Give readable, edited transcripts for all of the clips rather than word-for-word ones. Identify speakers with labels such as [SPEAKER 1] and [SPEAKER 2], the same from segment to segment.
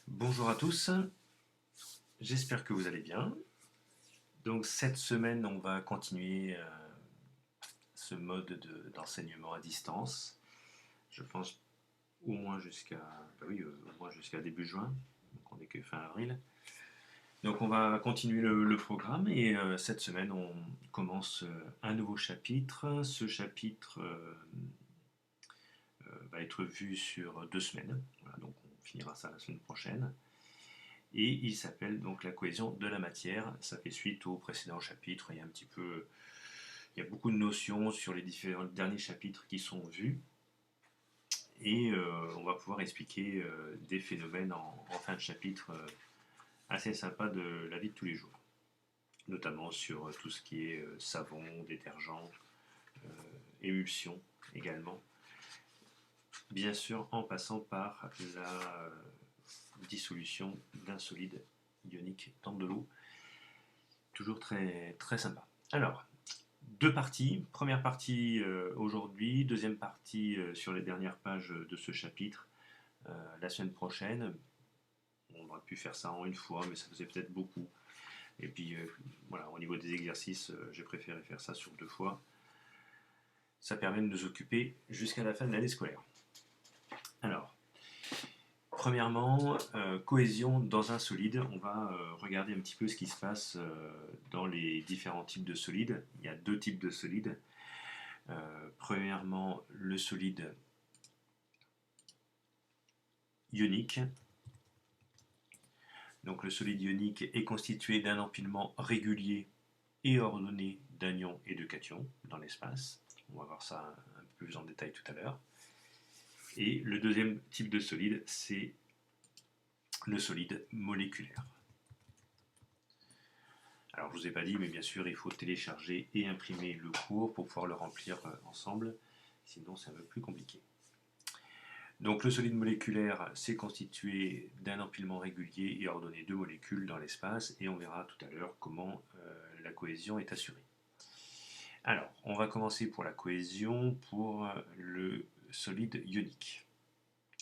[SPEAKER 1] Bonjour à tous, j'espère que vous allez bien. Donc cette semaine, on va continuer ce mode d'enseignement à distance. Je pense au moins au moins jusqu'à début juin, donc on n'est que fin avril. Donc on va continuer le programme et cette semaine, on commence un nouveau chapitre. Ce chapitre va être vu sur 2 semaines, voilà, donc on finira ça la semaine prochaine. Et il s'appelle donc la cohésion de la matière. Ça fait suite au précédent chapitre. Il y a beaucoup de notions sur les différents derniers chapitres qui sont vus. Et on va pouvoir expliquer des phénomènes en fin de chapitre assez sympas de la vie de tous les jours. Notamment sur tout ce qui est savon, détergent, émulsion également. Bien sûr, en passant par la dissolution d'un solide ionique dans de l'eau. Toujours très, très sympa. Alors, deux parties. Première partie aujourd'hui, deuxième partie sur les dernières pages de ce chapitre la semaine prochaine. On aurait pu faire ça en une fois, mais ça faisait peut-être beaucoup. Et puis voilà, au niveau des exercices, j'ai préféré faire ça sur 2 fois. Ça permet de nous occuper jusqu'à la fin de l'année scolaire. Alors, premièrement, cohésion dans un solide. On va regarder un petit peu ce qui se passe dans les différents types de solides. Il y a 2 types de solides. Premièrement, le solide ionique. Donc le solide ionique est constitué d'un empilement régulier et ordonné d'anions et de cations dans l'espace. On va voir ça un peu plus en détail tout à l'heure. Et le deuxième type de solide, c'est le solide moléculaire. Alors je ne vous ai pas dit, mais bien sûr, il faut télécharger et imprimer le cours pour pouvoir le remplir ensemble, sinon c'est un peu plus compliqué. Donc le solide moléculaire, c'est constitué d'un empilement régulier et ordonné de molécules dans l'espace, et on verra tout à l'heure comment la cohésion est assurée. Alors, on va commencer pour la cohésion pour le solide ionique.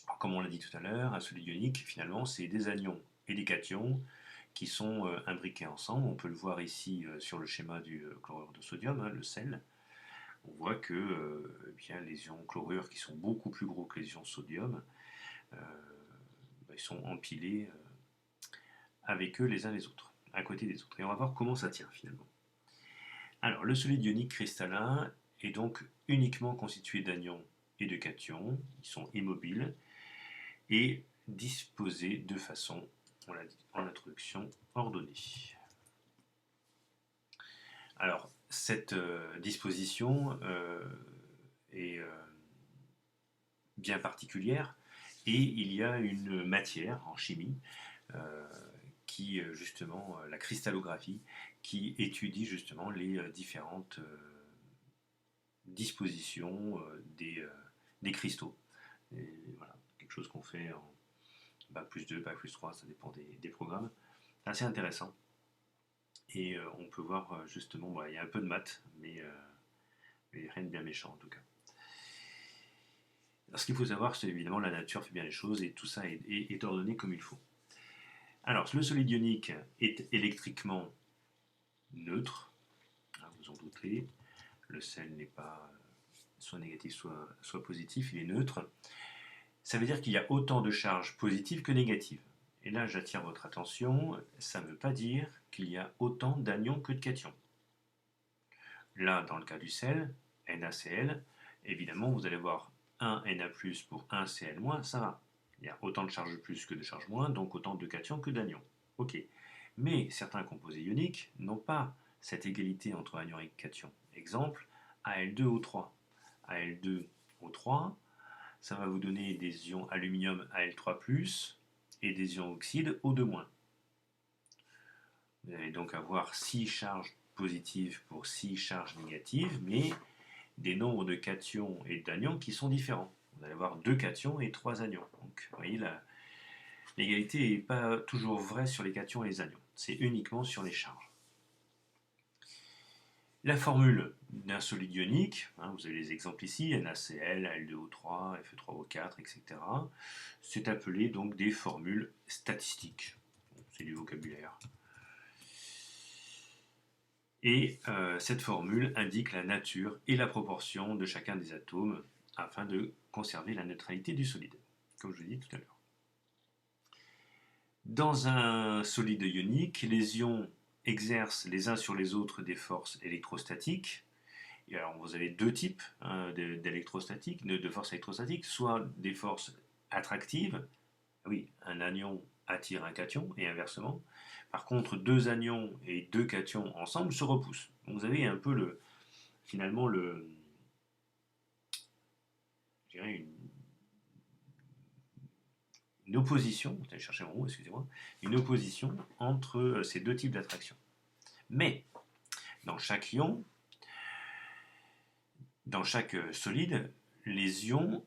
[SPEAKER 1] Alors, comme on l'a dit tout à l'heure, un solide ionique, finalement, c'est des anions et des cations qui sont imbriqués ensemble. On peut le voir ici sur le schéma du chlorure de sodium, le sel. On voit que les ions chlorure qui sont beaucoup plus gros que les ions sodium, ils sont empilés avec eux les uns les autres, à côté des autres. Et on va voir comment ça tient finalement. Alors, le solide ionique cristallin est donc uniquement constitué d'anions et de cations, ils sont immobiles, et disposés de façon, on l'a dit en introduction, ordonnée. Alors, cette disposition est bien particulière, et il y a une matière en chimie qui, justement, la cristallographie, qui étudie justement les différentes dispositions des cristaux. Et voilà, quelque chose qu'on fait en Bac plus 2, Bac plus 3, ça dépend des programmes. C'est assez intéressant. Et on peut voir justement, il y a un peu de maths, mais rien de bien méchant en tout cas. Alors, ce qu'il faut savoir, c'est évidemment la nature fait bien les choses et tout ça est ordonné comme il faut. Alors, le solide ionique est électriquement neutre, vous en doutez. Le sel n'est pas soit négatif, soit positif, il est neutre. Ça veut dire qu'il y a autant de charges positives que négatives. Et là, j'attire votre attention, ça ne veut pas dire qu'il y a autant d'anions que de cations. Là, dans le cas du sel, NaCl, évidemment, vous allez voir 1 Na+, pour 1 Cl-, ça va. Il y a autant de charges plus que de charges moins, donc autant de cations que d'anions. Ok. Mais certains composés ioniques n'ont pas cette égalité entre anions et cations. Exemple, Al2O3. Al2O3, ça va vous donner des ions aluminium Al3+, et des ions oxyde O2-. Vous allez donc avoir 6 charges positives pour 6 charges négatives, mais des nombres de cations et d'anions qui sont différents. Vous allez avoir 2 cations et 3 anions. Donc, vous voyez, l'égalité n'est pas toujours vraie sur les cations et les anions. C'est uniquement sur les charges. La formule d'un solide ionique, hein, vous avez les exemples ici, NaCl, Al2O3, Fe3O4, etc. C'est appelé donc des formules statistiques. C'est du vocabulaire. Et cette formule indique la nature et la proportion de chacun des atomes afin de conserver la neutralité du solide, comme je l'ai dit tout à l'heure. Dans un solide ionique, les ions exercent les uns sur les autres des forces électrostatiques. Et alors, vous avez deux types d'électrostatiques, de forces électrostatiques, soit des forces attractives, oui, un anion attire un cation, et inversement. Par contre, deux anions et deux cations ensemble se repoussent. Donc vous avez un peu finalement je dirais une opposition, je vais chercher un mot, excusez-moi, une opposition entre ces deux types d'attraction. Mais dans chaque ion, dans chaque solide, les ions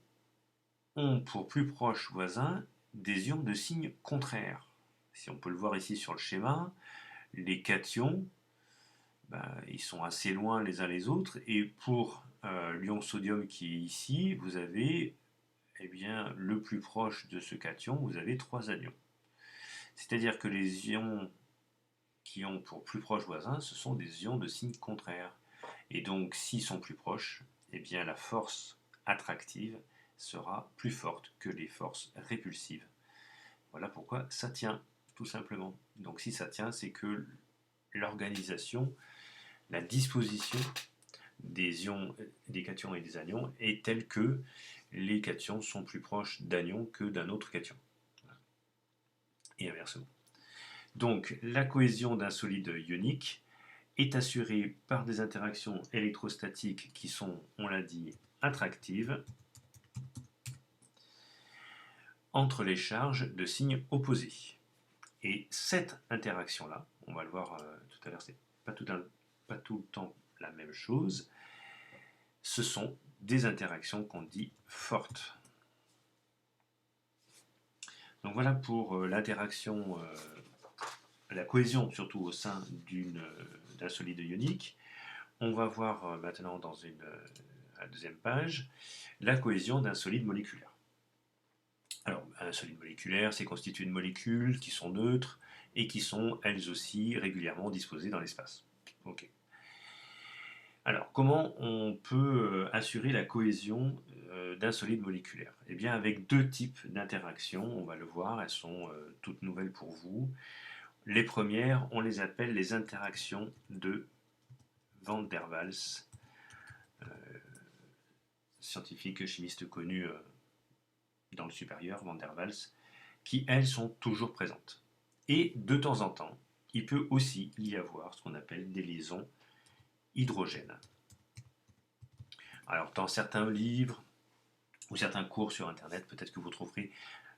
[SPEAKER 1] ont pour plus proches voisins des ions de signe contraire. Si on peut le voir ici sur le schéma, les cations, ils sont assez loin les uns les autres, et pour l'ion sodium qui est ici, vous avez le plus proche de ce cation, vous avez 3 anions. C'est-à-dire que les ions qui ont pour plus proches voisins, ce sont des ions de signe contraire. Et donc, s'ils sont plus proches, la force attractive sera plus forte que les forces répulsives. Voilà pourquoi ça tient, tout simplement. Donc si ça tient, c'est que l'organisation, la disposition des ions, des cations et des anions est telle que les cations sont plus proches d'anions que d'un autre cation. Et inversement. Donc la cohésion d'un solide ionique est assurée par des interactions électrostatiques qui sont, on l'a dit, attractives entre les charges de signes opposés. Et cette interaction-là, on va le voir tout à l'heure, c'est pas tout le temps la même chose, ce sont des interactions qu'on dit fortes. Donc voilà pour l'interaction, la cohésion surtout au sein d'un solide ionique. On va voir maintenant dans la deuxième page la cohésion d'un solide moléculaire. Alors, un solide moléculaire, c'est constitué de molécules qui sont neutres et qui sont elles aussi régulièrement disposées dans l'espace. Ok. Alors, comment on peut assurer la cohésion d'un solide moléculaire? Eh bien, avec deux types d'interactions, on va le voir, elles sont toutes nouvelles pour vous. Les premières, on les appelle les interactions de Van der Waals, scientifique chimiste connu dans le supérieur, Van der Waals, qui elles sont toujours présentes. Et de temps en temps, il peut aussi y avoir ce qu'on appelle des liaisons hydrogènes. Alors, dans certains livres ou certains cours sur Internet, peut-être que vous trouverez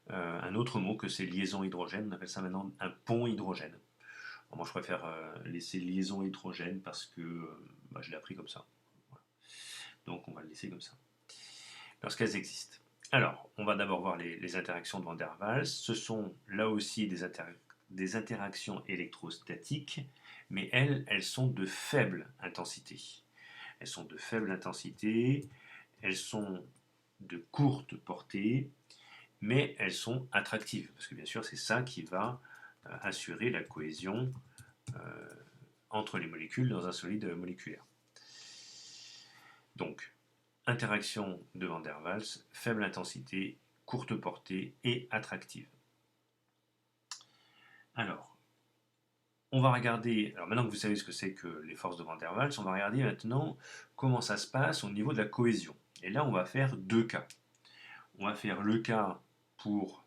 [SPEAKER 1] un autre mot que ces liaisons hydrogènes. On appelle ça maintenant un pont hydrogène. Alors, moi, je préfère laisser liaison hydrogène parce que je l'ai appris comme ça. Voilà. Donc, on va le laisser comme ça. Lorsqu'elles existent. Alors, on va d'abord voir les interactions de Van der Waals. Ce sont là aussi des interactions électrostatiques, mais elles sont de faible intensité. Elles sont de faible intensité, elles sont de courte portée, mais elles sont attractives, parce que bien sûr c'est ça qui va assurer la cohésion entre les molécules dans un solide moléculaire. Donc, interaction de Van der Waals, faible intensité, courte portée et attractive. Alors, on va regarder, alors maintenant que vous savez ce que c'est que les forces de Van der Waals, on va regarder maintenant comment ça se passe au niveau de la cohésion. Et là, on va faire deux cas. On va faire le cas pour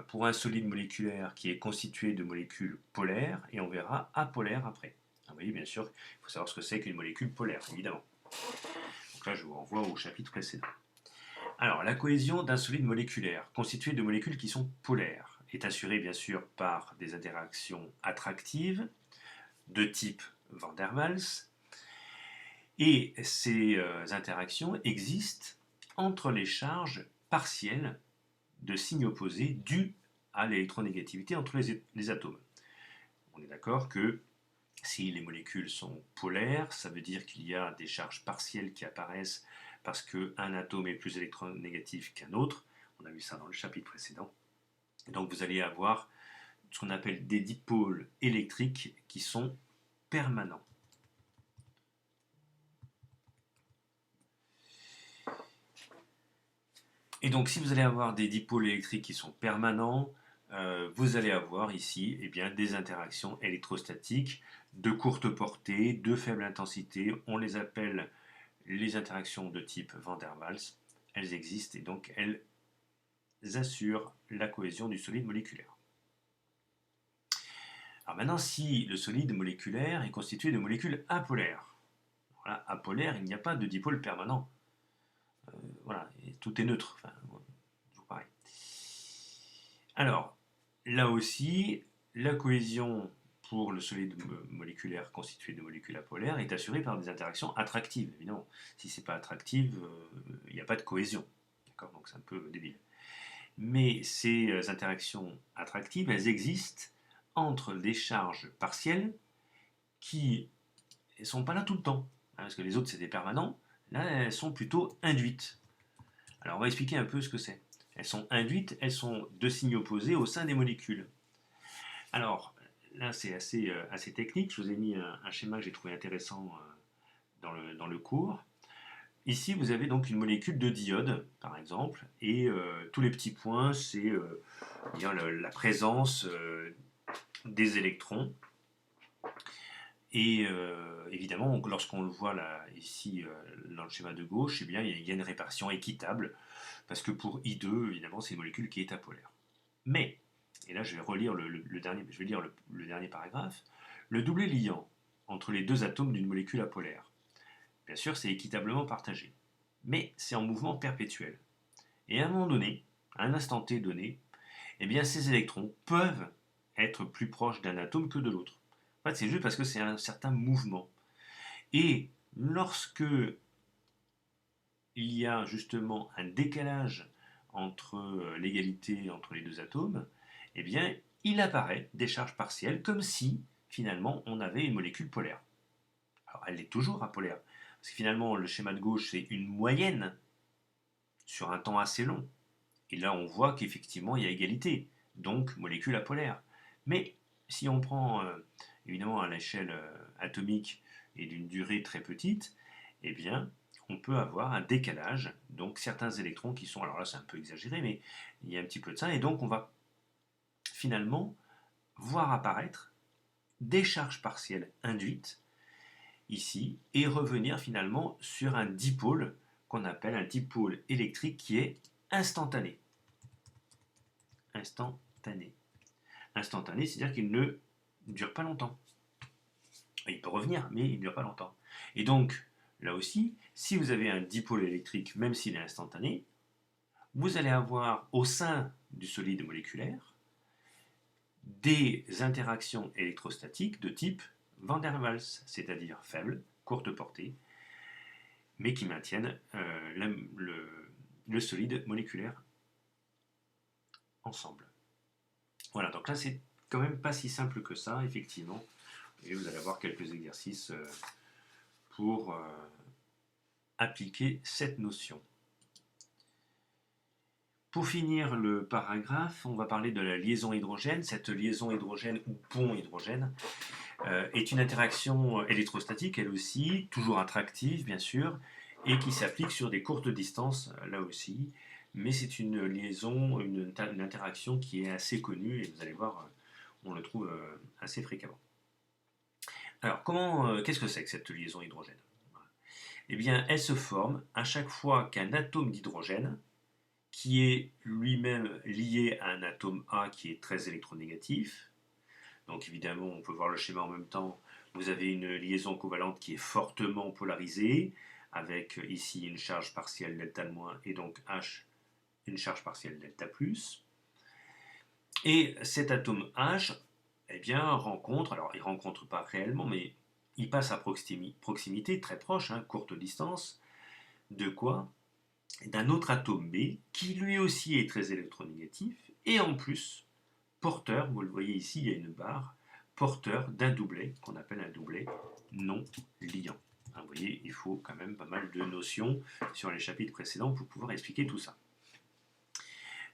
[SPEAKER 1] pour un solide moléculaire qui est constitué de molécules polaires, et on verra apolaires après. Vous voyez, bien sûr, il faut savoir ce que c'est qu'une molécule polaire, évidemment. Donc là, je vous renvoie au chapitre précédent. Alors, la cohésion d'un solide moléculaire constitué de molécules qui sont polaires est assurée bien sûr par des interactions attractives de type Van der Waals, et ces interactions existent entre les charges partielles de signes opposés dus à l'électronégativité entre les atomes. On est d'accord que Si les molécules sont polaires, ça veut dire qu'il y a des charges partielles qui apparaissent parce qu'un atome est plus électronégatif qu'un autre. On a vu ça dans le chapitre précédent. Donc vous allez avoir ce qu'on appelle des dipôles électriques qui sont permanents. Et donc si vous allez avoir des dipôles électriques qui sont permanents, vous allez avoir ici des interactions électrostatiques de courte portée, de faible intensité. On les appelle les interactions de type Van der Waals. Elles existent et donc elles assurent la cohésion du solide moléculaire. Alors maintenant, si le solide moléculaire est constitué de molécules apolaires, voilà, apolaire, il n'y a pas de dipôle permanent. Voilà, et tout est neutre. Enfin, toujours pareil. Alors, là aussi, la cohésion pour le solide moléculaire constitué de molécules apolaires est assurée par des interactions attractives. Évidemment, si c'est pas attractif, il n'y a pas de cohésion. D'accord, donc c'est un peu débile. Mais ces interactions attractives, elles existent entre des charges partielles qui ne sont pas là tout le temps. Parce que les autres, c'est des permanents. Là, elles sont plutôt induites. Alors, on va expliquer un peu ce que c'est. Elles sont induites, elles sont de signes opposés au sein des molécules. Alors, là, c'est assez technique. Je vous ai mis un schéma que j'ai trouvé intéressant dans le cours. Ici, vous avez donc une molécule de diode, par exemple, et tous les petits points, c'est la présence des électrons. Et évidemment, lorsqu'on le voit là, ici, dans le schéma de gauche, il y a une répartition équitable, parce que pour I2, évidemment, c'est une molécule qui est apolaire. Mais, et là je vais relire le dernier paragraphe, le doublé liant entre les deux atomes d'une molécule apolaire, bien sûr, c'est équitablement partagé, mais c'est en mouvement perpétuel. Et à un moment donné, à un instant t donné, ces électrons peuvent être plus proches d'un atome que de l'autre. En fait, c'est juste parce que c'est un certain mouvement. Et lorsque il y a justement un décalage entre l'égalité entre les deux atomes, il apparaît des charges partielles comme si finalement on avait une molécule polaire. Alors elle est toujours apolaire, parce que finalement le schéma de gauche c'est une moyenne sur un temps assez long. Et là on voit qu'effectivement il y a égalité, donc molécule apolaire. Mais si on prend évidemment à l'échelle atomique et d'une durée très petite, on peut avoir un décalage, donc certains électrons qui sont, alors là c'est un peu exagéré, mais il y a un petit peu de ça, et donc on va finalement voir apparaître des charges partielles induites ici, et revenir finalement sur un dipôle qu'on appelle un dipôle électrique qui est instantané. Instantané. Instantané, c'est-à-dire qu'il ne dure pas longtemps. Il peut revenir, mais il ne dure pas longtemps. Et donc, là aussi, si vous avez un dipôle électrique, même s'il est instantané, vous allez avoir au sein du solide moléculaire des interactions électrostatiques de type Van der Waals, c'est-à-dire faibles, courte portée, mais qui maintiennent le solide moléculaire ensemble. Voilà, donc là c'est quand même pas si simple que ça, effectivement, et vous allez avoir quelques exercices pour appliquer cette notion. Pour finir le paragraphe, on va parler de la liaison hydrogène. Cette liaison hydrogène ou pont hydrogène est une interaction électrostatique, elle aussi, toujours attractive bien sûr, et qui s'applique sur des courtes distances là aussi. Mais c'est une liaison, une interaction qui est assez connue et vous allez voir, on le trouve assez fréquemment. Alors, qu'est-ce que c'est que cette liaison hydrogène? Elle se forme à chaque fois qu'un atome d'hydrogène, qui est lui-même lié à un atome A qui est très électronégatif, donc évidemment on peut voir le schéma en même temps, vous avez une liaison covalente qui est fortement polarisée, avec ici une charge partielle delta de moins et donc H une charge partielle delta plus. Et cet atome H rencontre, alors il ne rencontre pas réellement, mais il passe à proximité, très proche, courte distance, de quoi? D'un autre atome B, qui lui aussi est très électronégatif, et en plus, porteur, vous le voyez ici, il y a une barre, porteur d'un doublet, qu'on appelle un doublet non liant. Vous voyez, il faut quand même pas mal de notions sur les chapitres précédents pour pouvoir expliquer tout ça.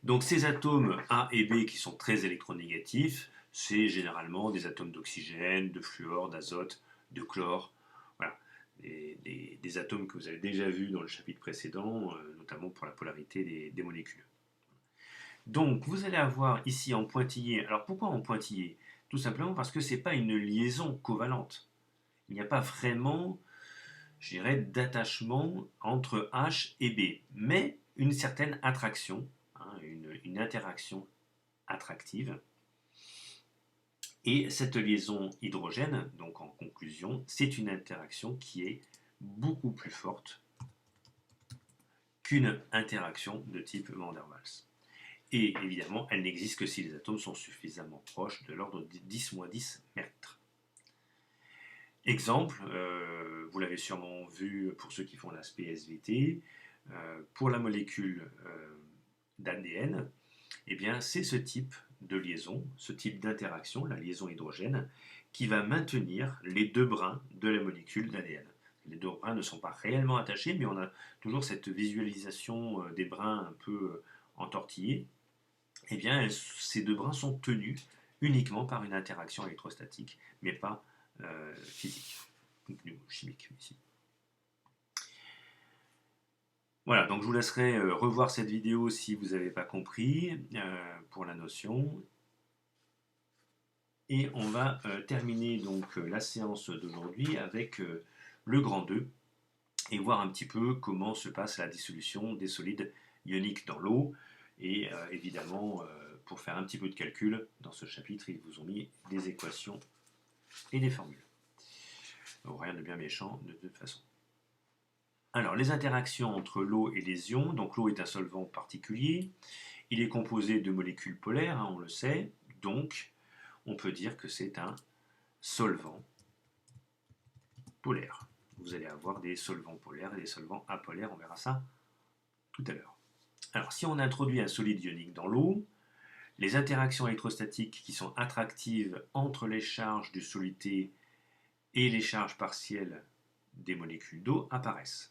[SPEAKER 1] Donc ces atomes A et B qui sont très électronégatifs, c'est généralement des atomes d'oxygène, de fluor, d'azote, de chlore, voilà, des atomes que vous avez déjà vus dans le chapitre précédent, notamment pour la polarité des molécules. Donc vous allez avoir ici en pointillé, alors pourquoi en pointillé? Tout simplement parce que ce n'est pas une liaison covalente. Il n'y a pas vraiment, je dirais, d'attachement entre H et B, mais une certaine attraction, hein, une interaction attractive. Et cette liaison hydrogène, donc en conclusion, c'est une interaction qui est beaucoup plus forte qu'une interaction de type Van der Waals. Et évidemment, elle n'existe que si les atomes sont suffisamment proches de l'ordre de 10-10 mètres. Exemple, vous l'avez sûrement vu pour ceux qui font l'aspect SVT, pour la molécule d'ADN, eh bien, c'est ce type de liaison, ce type d'interaction, la liaison hydrogène, qui va maintenir les deux brins de la molécule d'ADN. Les deux brins ne sont pas réellement attachés, mais on a toujours cette visualisation des brins un peu entortillés. Eh bien, ces deux brins sont tenus uniquement par une interaction électrostatique, mais pas physique, ou chimique ici. Voilà, donc je vous laisserai revoir cette vidéo si vous n'avez pas compris pour la notion. Et on va terminer donc la séance d'aujourd'hui avec le grand 2 et voir un petit peu comment se passe la dissolution des solides ioniques dans l'eau. Et évidemment, pour faire un petit peu de calcul, dans ce chapitre, ils vous ont mis des équations et des formules. Donc, rien de bien méchant de toute façon. Alors, les interactions entre l'eau et les ions. Donc, l'eau est un solvant particulier. Il est composé de molécules polaires, hein, on le sait. Donc, on peut dire que c'est un solvant polaire. Vous allez avoir des solvants polaires et des solvants apolaires. On verra ça tout à l'heure. Alors, si on introduit un solide ionique dans l'eau, les interactions électrostatiques qui sont attractives entre les charges du solide T et les charges partielles des molécules d'eau apparaissent.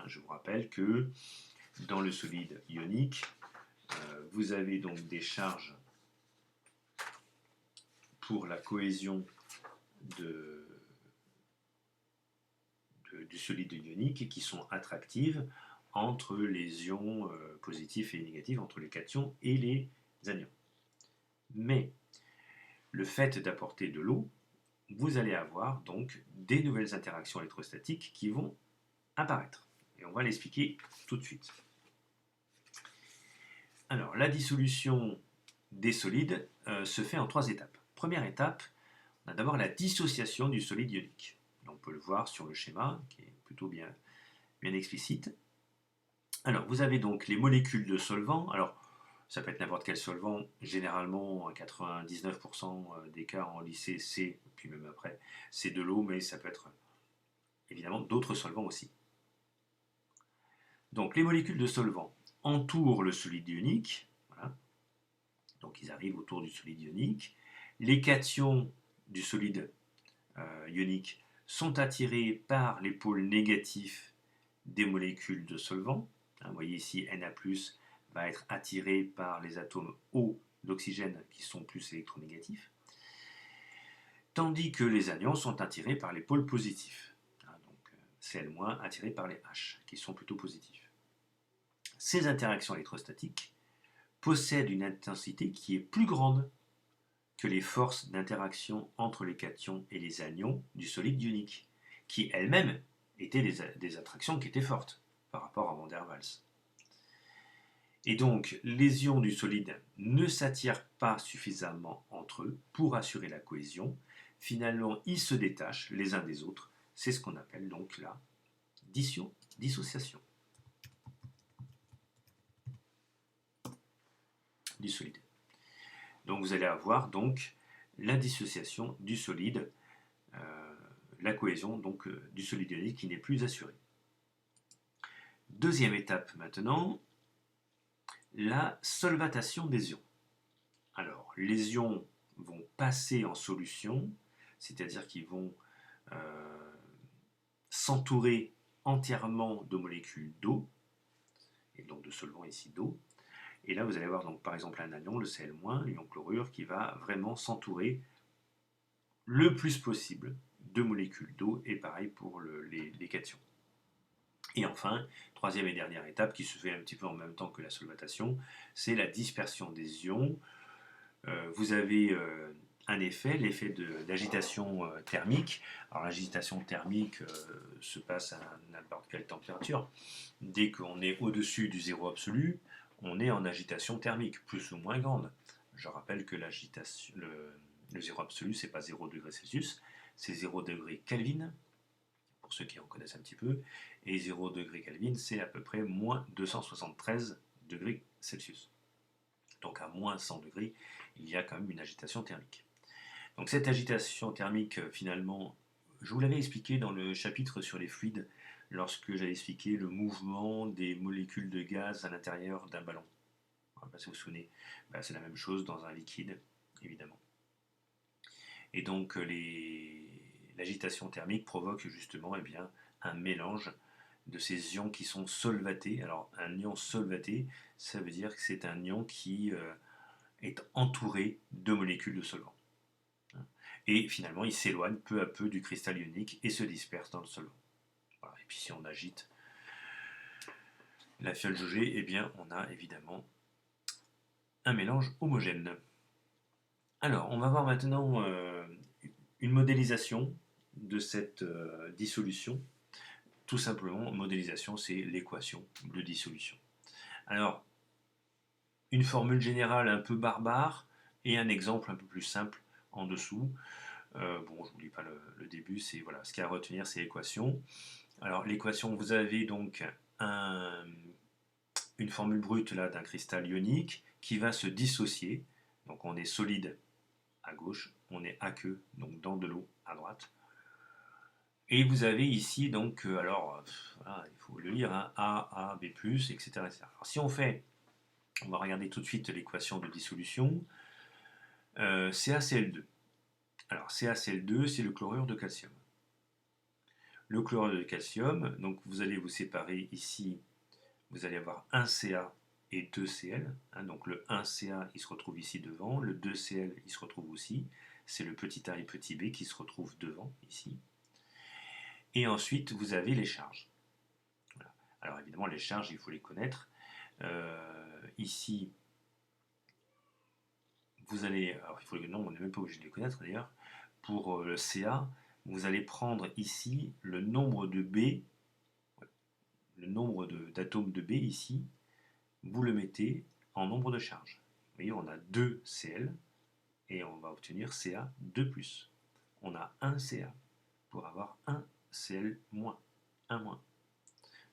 [SPEAKER 1] Je vous rappelle que dans le solide ionique, vous avez donc des charges pour la cohésion du solide ionique qui sont attractives entre les ions positifs et négatifs, entre les cations et les anions. Mais le fait d'apporter de l'eau, vous allez avoir donc des nouvelles interactions électrostatiques qui vont apparaître. Et on va l'expliquer tout de suite. Alors, la dissolution des solides se fait en 3 étapes. Première étape, on a d'abord la dissociation du solide ionique. On peut le voir sur le schéma, qui est plutôt bien explicite. Alors, vous avez donc les molécules de solvant. Alors, ça peut être n'importe quel solvant. Généralement, à 99% des cas en lycée, c'est, puis même après, c'est de l'eau, mais ça peut être évidemment d'autres solvants aussi. Donc, les molécules de solvant entourent le solide ionique. Voilà. Donc, ils arrivent autour du solide ionique. Les cations du solide ionique sont attirés par les pôles négatifs des molécules de solvant. Vous voyez ici, Na+, va être attiré par les atomes O d'oxygène qui sont plus électronégatifs, tandis que les anions sont attirés par les pôles positifs. Donc Cl- attirés par les H, qui sont plutôt positifs. Ces interactions électrostatiques possèdent une intensité qui est plus grande que les forces d'interaction entre les cations et les anions du solide ionique, qui elles-mêmes étaient des attractions qui étaient fortes par rapport à Van der Waals. Et donc, les ions du solide ne s'attirent pas suffisamment entre eux pour assurer la cohésion. Finalement, ils se détachent les uns des autres. C'est ce qu'on appelle donc la dissociation du solide. Donc, vous allez avoir donc la dissociation du solide, la cohésion donc du solide ionique qui n'est plus assurée. Deuxième étape maintenant, la solvatation des ions. Alors, les ions vont passer en solution, c'est-à-dire qu'ils vont s'entourer entièrement de molécules d'eau, et donc de solvant ici d'eau. Et là, vous allez avoir donc par exemple un anion, le Cl-, l'ion chlorure, qui va vraiment s'entourer le plus possible de molécules d'eau, et pareil pour les cations. Et enfin, troisième et dernière étape qui se fait un petit peu en même temps que la solvatation, c'est la dispersion des ions. Vous avez un effet, l'effet d'agitation thermique. Alors l'agitation thermique se passe à n'importe quelle température. Dès qu'on est au-dessus du zéro absolu, on est en agitation thermique, plus ou moins grande. Je rappelle que l'agitation, le zéro absolu, c'est pas 0 degré Celsius, c'est 0 degré Kelvin, pour ceux qui en connaissent un petit peu, et 0 degré Kelvin, c'est à peu près moins 273 degrés Celsius. Donc à moins 100 degrés, il y a quand même une agitation thermique. Donc cette agitation thermique, finalement, je vous l'avais expliqué dans le chapitre sur les fluides, lorsque j'avais expliqué le mouvement des molécules de gaz à l'intérieur d'un ballon. Si vous vous souvenez, c'est la même chose dans un liquide, évidemment. Et donc l'agitation thermique provoque justement un mélange de ces ions qui sont solvatés. Alors un ion solvaté, ça veut dire que c'est un ion qui est entouré de molécules de solvant. Et finalement, il s'éloigne peu à peu du cristal ionique et se disperse dans le solvant. Voilà. Et puis si on agite la fiole jaugée, on a évidemment un mélange homogène. Alors, on va voir maintenant une modélisation de cette dissolution. Tout simplement, modélisation, c'est l'équation de dissolution. Alors, une formule générale un peu barbare et un exemple un peu plus simple en dessous. Je ne vous lis pas le début, c'est voilà, ce qu'il y a à retenir, c'est l'équation. Alors, l'équation, vous avez donc une formule brute là d'un cristal ionique qui va se dissocier. Donc, on est solide à gauche, on est aqueux, donc dans de l'eau à droite. Et vous avez ici, donc, voilà, il faut le lire, hein, A, B+, etc., etc. Alors, si on va regarder tout de suite l'équation de dissolution, CaCl2. Alors, CaCl2, c'est le chlorure de calcium. Le chlorure de calcium, donc vous allez vous séparer ici, vous allez avoir un Ca et 2 Cl. Hein, donc le 1 Ca, il se retrouve ici devant, le 2 Cl, il se retrouve aussi. C'est le petit a et petit b qui se retrouvent devant, ici. Et ensuite, vous avez les charges. Voilà. Alors évidemment, les charges, il faut les connaître. Ici, vous allez... Alors, non, on n'est même pas obligé de les connaître d'ailleurs. Pour le Ca, vous allez prendre ici le nombre de B, le nombre d'atomes de B ici, vous le mettez en nombre de charges. Vous voyez, on a 2 Cl et on va obtenir Ca2+. On a 1 Ca pour avoir 1 Cl-, 1-. Donc,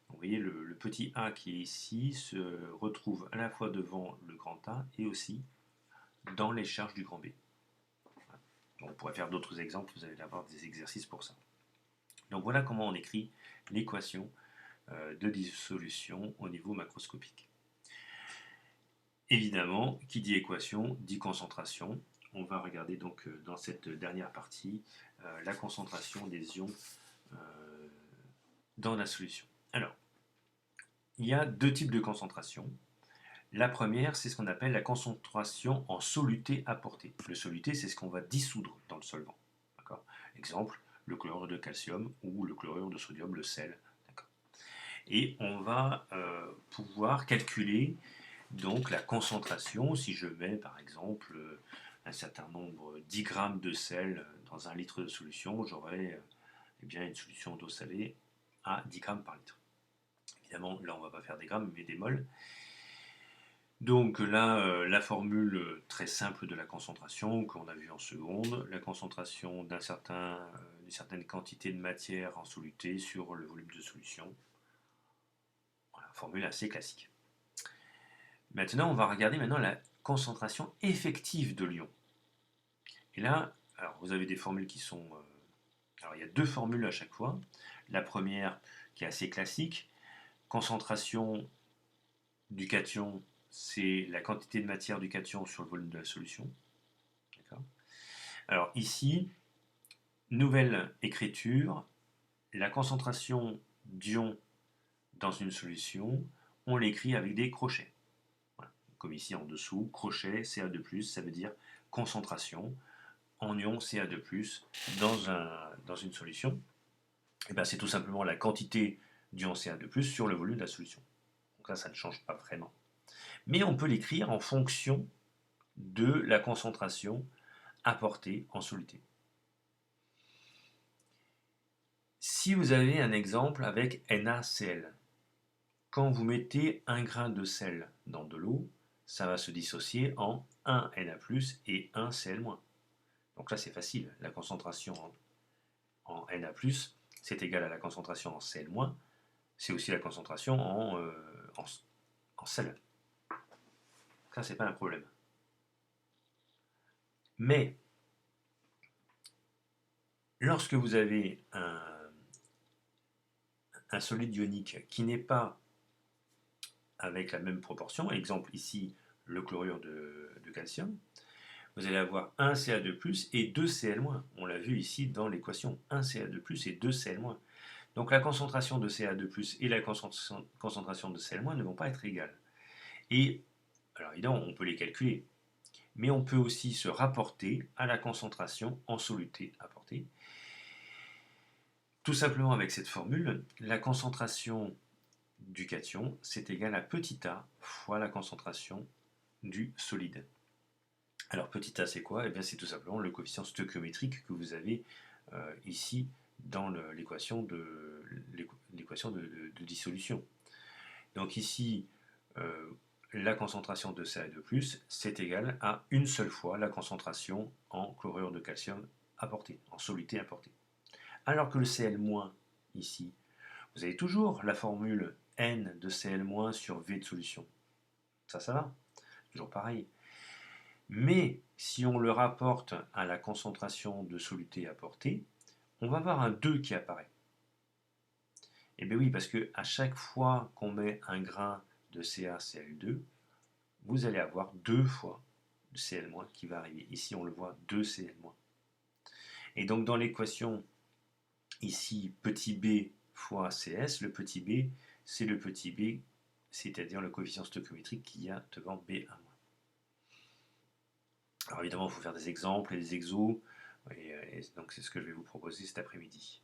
[SPEAKER 1] vous voyez, le petit a qui est ici se retrouve à la fois devant le grand A et aussi dans les charges du grand B. Donc, on pourrait faire d'autres exemples, vous allez avoir des exercices pour ça. Donc voilà comment on écrit l'équation de dissolution au niveau macroscopique. Évidemment, qui dit équation dit concentration. On va regarder donc dans cette dernière partie la concentration des ions dans la solution. Alors, il y a deux types de concentration. La première, c'est ce qu'on appelle la concentration en soluté apportée. Le soluté, c'est ce qu'on va dissoudre dans le solvant. Exemple, le chlorure de calcium ou le chlorure de sodium, le sel. Et on va pouvoir calculer donc la concentration. Si je mets par exemple un certain nombre, 10 grammes de sel dans 1 litre de solution, j'aurai une solution d'eau salée à 10 grammes par litre. Évidemment, là on ne va pas faire des grammes mais des moles. Donc là, la formule très simple de la concentration qu'on a vue en seconde, la concentration d'une certaine quantité de matière en soluté sur le volume de solution. Voilà, formule assez classique. Maintenant, on va regarder la concentration effective de l'ion. Et là, alors vous avez des formules qui sont... alors il y a deux formules à chaque fois. La première qui est assez classique, concentration du cation, c'est la quantité de matière du cation sur le volume de la solution. Alors ici, nouvelle écriture, la concentration d'ion dans une solution, on l'écrit avec des crochets. Voilà. Comme ici en dessous, crochet Ca2+, ça veut dire concentration en ion Ca2+, dans une solution. Et bien, c'est tout simplement la quantité d'ion Ca2+, sur le volume de la solution. Donc là, ça ne change pas vraiment. Mais on peut l'écrire en fonction de la concentration apportée en soluté. Si vous avez un exemple avec NaCl, quand vous mettez un grain de sel dans de l'eau, ça va se dissocier en 1 Na+, et 1 Cl-. Donc là, c'est facile. La concentration en Na+, c'est égal à la concentration en Cl-. C'est aussi la concentration en sel. Ça, c'est pas un problème. Mais, lorsque vous avez un solide ionique qui n'est pas avec la même proportion, exemple ici, le chlorure de calcium, vous allez avoir 1 Ca2+, et 2 Cl-. On l'a vu ici dans l'équation, 1 Ca2+, et 2 Cl-. Donc la concentration de Ca2+, et la concentration de Cl- ne vont pas être égales. Et, alors évidemment, on peut les calculer, mais on peut aussi se rapporter à la concentration en soluté apportée. Tout simplement avec cette formule, la concentration du cation, c'est égal à petit a fois la concentration du solide. Alors petit a, c'est quoi? Eh bien, c'est tout simplement le coefficient stoichiométrique que vous avez ici dans l'équation de dissolution. Donc ici, la concentration de Ca2+, c'est égal à une seule fois la concentration en chlorure de calcium apportée, en soluté apportée. Alors que le Cl- ici, vous avez toujours la formule N de Cl- sur V de solution. Ça va, toujours pareil. Mais si on le rapporte à la concentration de soluté apportée, on va avoir un 2 qui apparaît. Et bien oui, parce qu'à chaque fois qu'on met un grain de CaCl2, vous allez avoir 2 fois le Cl- qui va arriver. Ici, on le voit, 2 Cl-. Et donc dans l'équation, ici, petit b fois Cs, le petit b, c'est le petit b, c'est-à-dire le coefficient stoichiométrique qu'il y a devant B1-. Alors évidemment, il faut faire des exemples et des exos, et donc c'est ce que je vais vous proposer cet après-midi.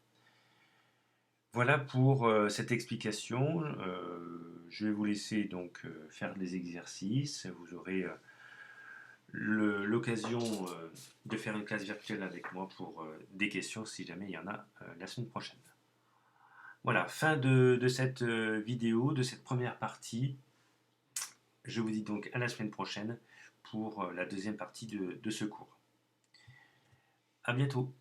[SPEAKER 1] Voilà pour cette explication. Je vais vous laisser donc faire des exercices. Vous aurez l'occasion de faire une classe virtuelle avec moi pour des questions si jamais il y en a la semaine prochaine. Voilà, fin de cette vidéo, de cette première partie. Je vous dis donc à la semaine prochaine pour la deuxième partie de ce cours. À bientôt.